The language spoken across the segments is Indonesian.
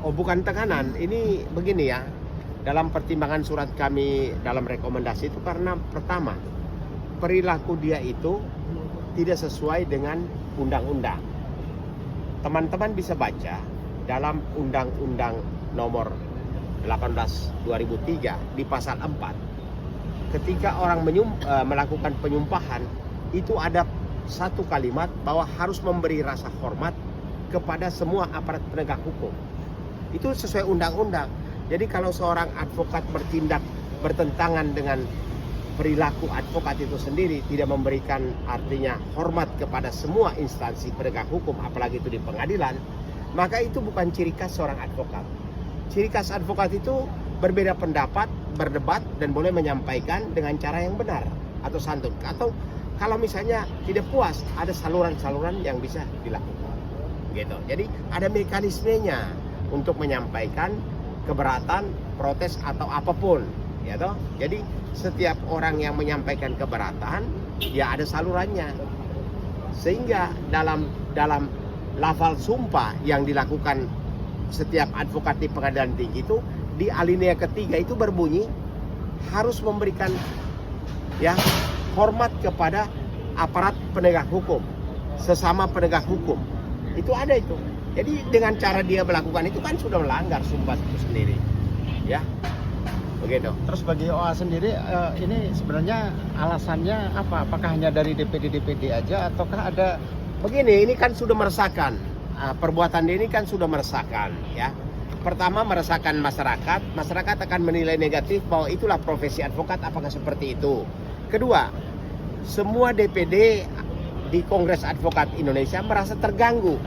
Oh, bukan tekanan. Ini begini ya. Dalam pertimbangan surat kami dalam rekomendasi itu karena pertama, perilaku dia itu tidak sesuai dengan undang-undang. Teman-teman bisa baca dalam Undang-Undang Nomor 18 2003 di pasal 4. Ketika orang melakukan penyumpahan, itu ada satu kalimat bahwa harus memberi rasa hormat kepada semua aparat penegak hukum. Itu sesuai undang-undang. Jadi kalau seorang advokat bertindak bertentangan dengan perilaku advokat itu sendiri, tidak memberikan artinya hormat kepada semua instansi penegak hukum, apalagi itu di pengadilan, maka itu bukan ciri khas seorang advokat. Ciri khas advokat itu berbeda pendapat, berdebat, dan boleh menyampaikan dengan cara yang benar atau santun. Atau kalau misalnya tidak puas, ada saluran-saluran yang bisa dilakukan. Gitu. Jadi ada mekanismenya untuk menyampaikan keberatan, protes atau apapun, ya toh. Jadi setiap orang yang menyampaikan keberatan, ya ada salurannya. Sehingga dalam lafal sumpah yang dilakukan setiap advokat di pengadilan tinggi itu di alinea ketiga itu berbunyi harus memberikan ya hormat kepada aparat penegak hukum, sesama penegak hukum. Itu ada itu. Jadi dengan cara dia melakukan itu kan sudah melanggar sumpah itu sendiri, ya, begitu. Terus bagi OA sendiri ini sebenarnya alasannya apa? Apakah hanya dari DPD aja ataukah ada? Begini, ini kan sudah meresahkan. Perbuatan dia ini kan sudah meresahkan, ya. Pertama meresahkan masyarakat. Masyarakat akan menilai negatif bahwa itulah profesi advokat. Apakah seperti itu? Kedua, semua DPD di Kongres Advokat Indonesia merasa terganggu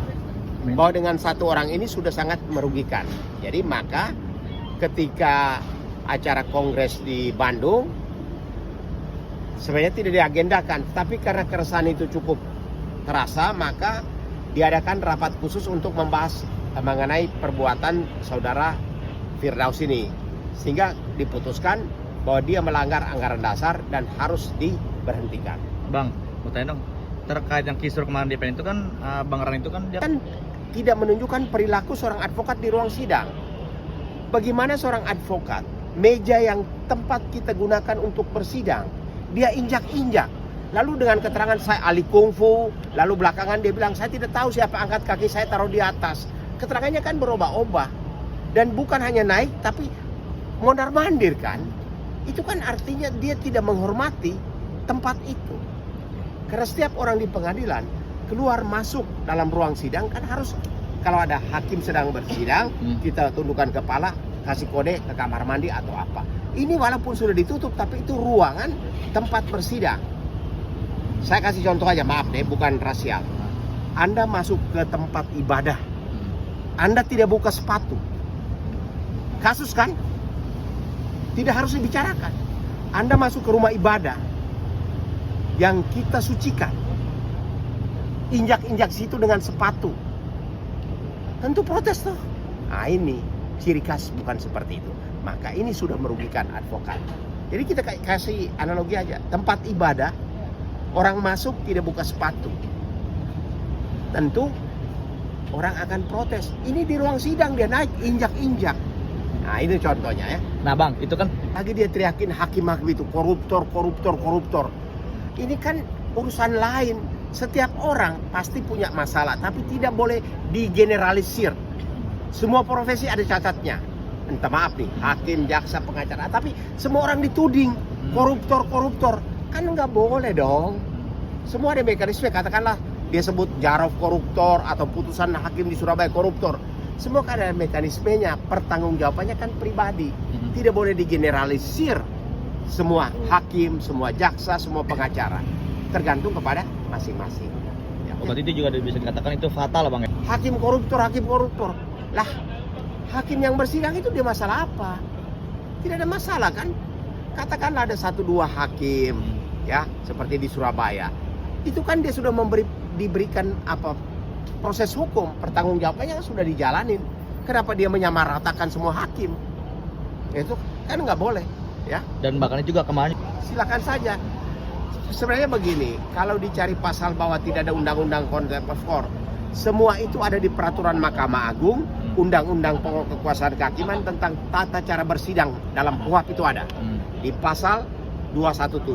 bahwa dengan satu orang ini sudah sangat merugikan. Jadi maka ketika acara kongres di Bandung sebenarnya tidak diagendakan, tapi karena keresahan itu cukup terasa, maka diadakan rapat khusus untuk membahas mengenai perbuatan saudara Firdaus ini, sehingga diputuskan bahwa dia melanggar anggaran dasar dan harus diberhentikan. Bang, mau tanya dong, terkait yang kisruh kemarin di PN itu kan Bang Ran itu kan dia tidak menunjukkan perilaku seorang advokat di ruang sidang. Bagaimana seorang advokat, meja yang tempat kita gunakan untuk bersidang, dia injak-injak. Lalu dengan keterangan saya ahli kungfu, lalu belakangan dia bilang saya tidak tahu siapa angkat kaki saya taruh di atas. Keterangannya kan berubah-ubah. Dan bukan hanya naik, tapi mondar-mandir kan. Itu kan artinya dia tidak menghormati tempat itu. Karena setiap orang di pengadilan keluar masuk dalam ruang sidang kan harus, kalau ada hakim sedang bersidang, kita tundukkan kepala, kasih kode ke kamar mandi atau apa. Ini walaupun sudah ditutup, tapi itu ruangan tempat bersidang. Saya kasih contoh aja, maaf deh, bukan rasial. Anda masuk ke tempat ibadah, Anda tidak buka sepatu, kasus kan? Tidak harus dibicarakan. Anda masuk ke rumah ibadah yang kita sucikan, injak-injak situ dengan sepatu, tentu protes tuh. Nah ini ciri khas bukan seperti itu. Maka ini sudah merugikan advokat. Jadi kita kasih analogi aja, tempat ibadah orang masuk tidak buka sepatu, tentu orang akan protes. Ini di ruang sidang dia naik injak-injak. Nah ini contohnya ya. Nah Bang, itu kan lagi dia teriakin hakim-hakim itu koruptor. Ini kan urusan lain. Setiap orang pasti punya masalah, tapi tidak boleh digeneralisir. Semua profesi ada catatnya. Entah maaf nih, hakim, jaksa, pengacara, tapi semua orang dituding koruptor. Kan nggak boleh dong. Semua ada mekanisme, katakanlah dia sebut Jarov koruptor atau putusan hakim di Surabaya koruptor. Semua kan ada mekanismenya, pertanggungjawabannya kan pribadi. Tidak boleh digeneralisir semua hakim, semua jaksa, semua pengacara. Tergantung kepada masing-masing. Ya, berarti itu juga bisa dikatakan itu fatal Bang ya? hakim koruptor. Lah, hakim yang bersidang itu dia masalah apa? Tidak ada masalah kan? Katakanlah ada 1-2 hakim, ya, seperti di Surabaya. Itu kan dia sudah diberikan apa proses hukum, pertanggungjawabannya sudah dijalanin. Kenapa dia menyamaratakan semua hakim? Itu kan nggak boleh, ya. Dan bahkan juga kemarin Silakan saja. Sebenarnya begini, kalau dicari pasal bahwa tidak ada undang-undang contempt of court, semua itu ada di peraturan Mahkamah Agung Undang-undang Pokok Kekuasaan Kehakiman tentang tata cara bersidang dalam KUHP itu ada. Di pasal 217,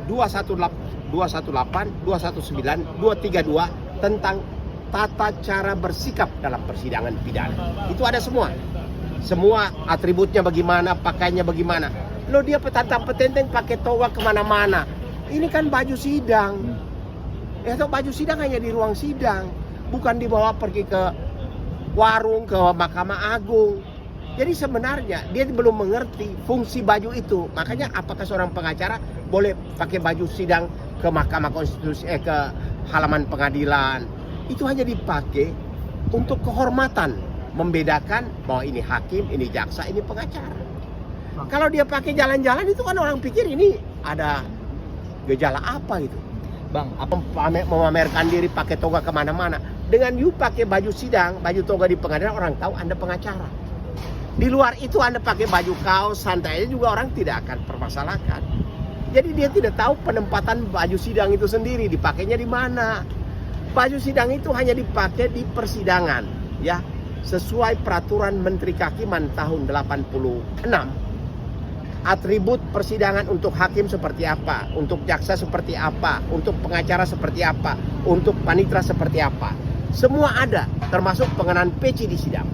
218, 219, 232 tentang tata cara bersikap dalam persidangan pidana. Itu ada semua. Semua atributnya bagaimana, pakainya bagaimana. Lo dia petantang petenteng pakai toga kemana-mana. Ini kan baju sidang. Atau baju sidang hanya di ruang sidang, bukan dibawa pergi ke warung, ke Mahkamah Agung. Jadi sebenarnya dia belum mengerti fungsi baju itu. Makanya apakah seorang pengacara boleh pakai baju sidang ke Mahkamah Konstitusi, ke halaman pengadilan? Itu hanya dipakai untuk kehormatan, membedakan bahwa ini hakim, ini jaksa, ini pengacara. Kalau dia pakai jalan-jalan itu kan orang pikir ini ada gejala apa gitu. Bang, Memamerkan diri pakai toga kemana-mana. Dengan you pakai baju sidang, baju toga di pengadilan, orang tahu Anda pengacara. Di luar itu Anda pakai baju kaos santai aja juga orang tidak akan permasalahkan. Jadi dia tidak tahu penempatan baju sidang itu sendiri, dipakainya di mana. Baju sidang itu hanya dipakai di persidangan, ya, sesuai peraturan Menteri Kehakiman tahun 86. Atribut persidangan untuk hakim seperti apa, untuk jaksa seperti apa, untuk pengacara seperti apa, untuk panitera seperti apa. Semua ada, termasuk pengenaan peci di sidang.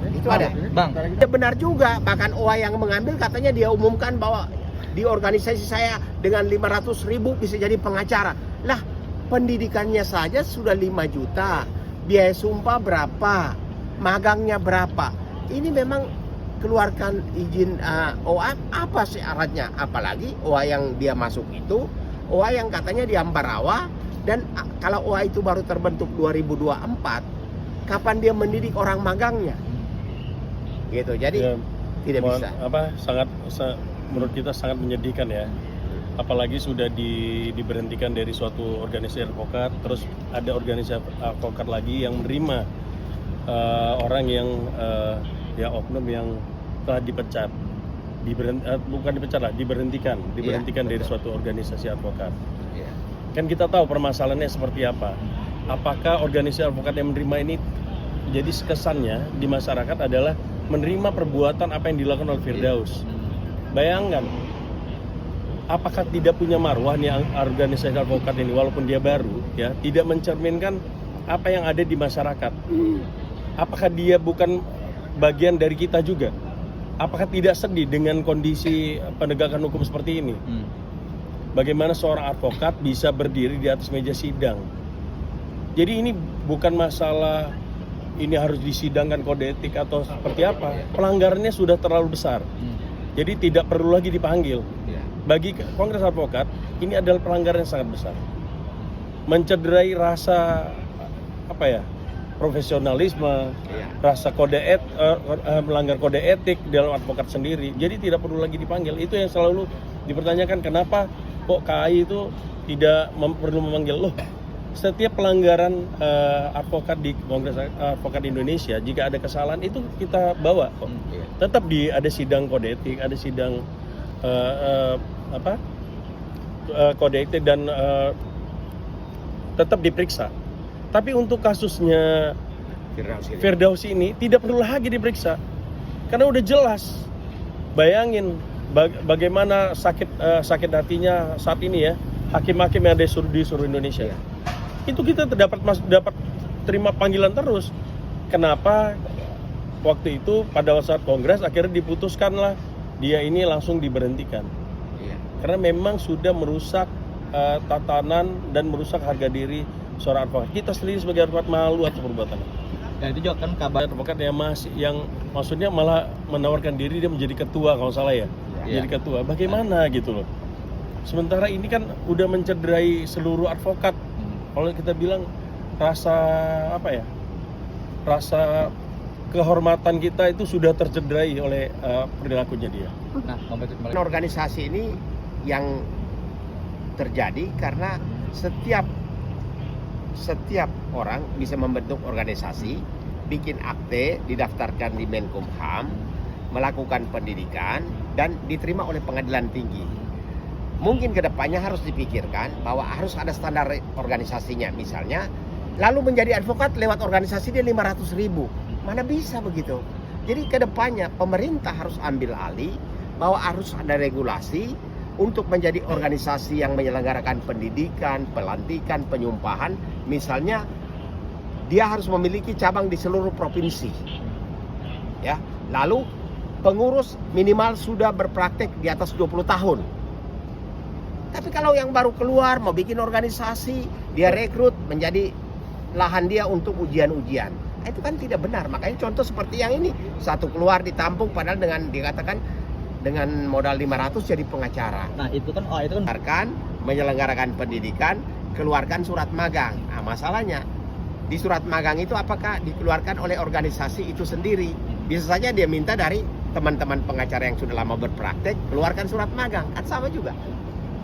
Itu ada. Bang, Ya benar juga, bahkan OA yang mengambil katanya dia umumkan bahwa di organisasi saya dengan 500.000 bisa jadi pengacara. Lah, pendidikannya saja sudah 5 juta, biaya sumpah berapa, magangnya berapa. Ini memang keluarkan izin OA apa syaratnya, apalagi OA yang dia masuk itu OA yang katanya di Ambarawa, dan kalau OA itu baru terbentuk 2024, kapan dia mendidik orang magangnya gitu. Jadi Ya, tidak bisa. Menurut kita sangat menyedihkan ya, apalagi sudah diberhentikan dari suatu organisasi advokat, terus ada organisasi advokat lagi yang menerima orang yang ya oknum yang telah dipecat, bukan dipecat lah, diberhentikan dari suatu organisasi advokat. Ya. Kan kita tahu permasalahannya seperti apa. Apakah organisasi advokat yang menerima ini, jadi kesannya di masyarakat adalah menerima perbuatan apa yang dilakukan oleh Firdaus. Bayangkan, apakah tidak punya marwah nih organisasi advokat ini, walaupun dia baru, ya, tidak mencerminkan apa yang ada di masyarakat. Apakah dia bukan bagian dari kita juga? Apakah tidak sedih dengan kondisi penegakan hukum seperti ini? Bagaimana seorang advokat bisa berdiri di atas meja sidang? Jadi ini bukan masalah ini harus disidangkan kode etik atau seperti apa. Pelanggarannya sudah terlalu besar. Jadi tidak perlu lagi dipanggil. Bagi Kongres Advokat, ini adalah pelanggaran yang sangat besar. Mencederai rasa profesionalisme, rasa melanggar kode etik dalam advokat sendiri. Jadi tidak perlu lagi dipanggil. Itu yang selalu dipertanyakan, kenapa kok KAI itu tidak perlu memanggil. Loh, setiap pelanggaran advokat di Kongres Advokat Indonesia, jika ada kesalahan itu kita bawa kok. Tetap ada sidang kode etik, ada sidang kode etik dan tetap diperiksa. Tapi untuk kasusnya Firdaus ini tidak perlu lagi diperiksa, karena udah jelas. Bayangin bagaimana sakit hatinya saat ini ya, hakim-hakim yang ada di seluruh Indonesia. Itu kita dapat terima panggilan terus. Kenapa waktu itu pada saat kongres akhirnya diputuskanlah dia ini langsung diberhentikan? Karena memang sudah merusak tatanan dan merusak harga diri seorang advokat. Kita sendiri sebagai advokat malu atas perbuatannya. dan itu juga kan kabar Advokat yang maksudnya malah menawarkan diri dia menjadi ketua kalau salah ya. Jadi ketua. Bagaimana gitu loh. Sementara ini kan udah mencederai seluruh advokat. Kalau kita bilang rasa rasa kehormatan kita itu sudah tercederai oleh perilakunya dia. nah kompetitif Organisasi ini yang terjadi karena setiap orang bisa membentuk organisasi, bikin akte, didaftarkan di Menkumham, melakukan pendidikan, dan diterima oleh pengadilan tinggi. Mungkin kedepannya harus dipikirkan bahwa harus ada standar organisasinya, misalnya lalu menjadi advokat lewat organisasi dia 500.000. Mana bisa begitu? Jadi kedepannya pemerintah harus ambil alih bahwa harus ada regulasi untuk menjadi organisasi yang menyelenggarakan pendidikan, pelantikan, penyumpahan. Misalnya dia harus memiliki cabang di seluruh provinsi. Ya, lalu pengurus minimal sudah berpraktek di atas 20 tahun. Tapi kalau yang baru keluar mau bikin organisasi, dia rekrut menjadi lahan dia untuk ujian-ujian. Nah, itu kan tidak benar. Makanya contoh seperti yang ini, satu keluar ditampung padahal dengan dikatakan dengan modal 500 jadi pengacara. Nah, itu kan Menyelenggarakan pendidikan, keluarkan surat magang. Nah, masalahnya di surat magang itu apakah dikeluarkan oleh organisasi itu sendiri? Bisa saja dia minta dari teman-teman pengacara yang sudah lama berpraktek, keluarkan surat magang. Kan sama juga.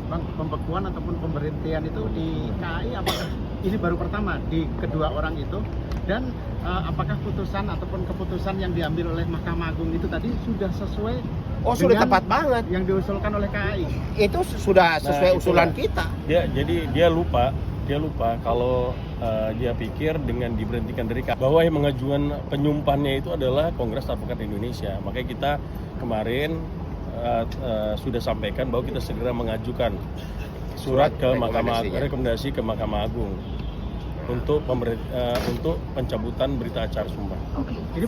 Bang, pembekuan ataupun pemberhentian itu di KAI apakah ini baru pertama di kedua orang itu, dan apakah putusan ataupun keputusan yang diambil oleh Mahkamah Agung itu tadi sudah sesuai Sudah dengan tepat banget. yang diusulkan oleh KAI? Itu sudah sesuai usulan itulah. kita. Dia lupa kalau dia pikir dengan diberhentikan dari bahwa yang mengajukan penyumpahannya itu adalah Kongres Advokat Indonesia. Makanya kita kemarin sudah sampaikan bahwa kita segera mengajukan surat ke rekomendasi ke Mahkamah Agung untuk pencabutan berita acara sumpah. Ini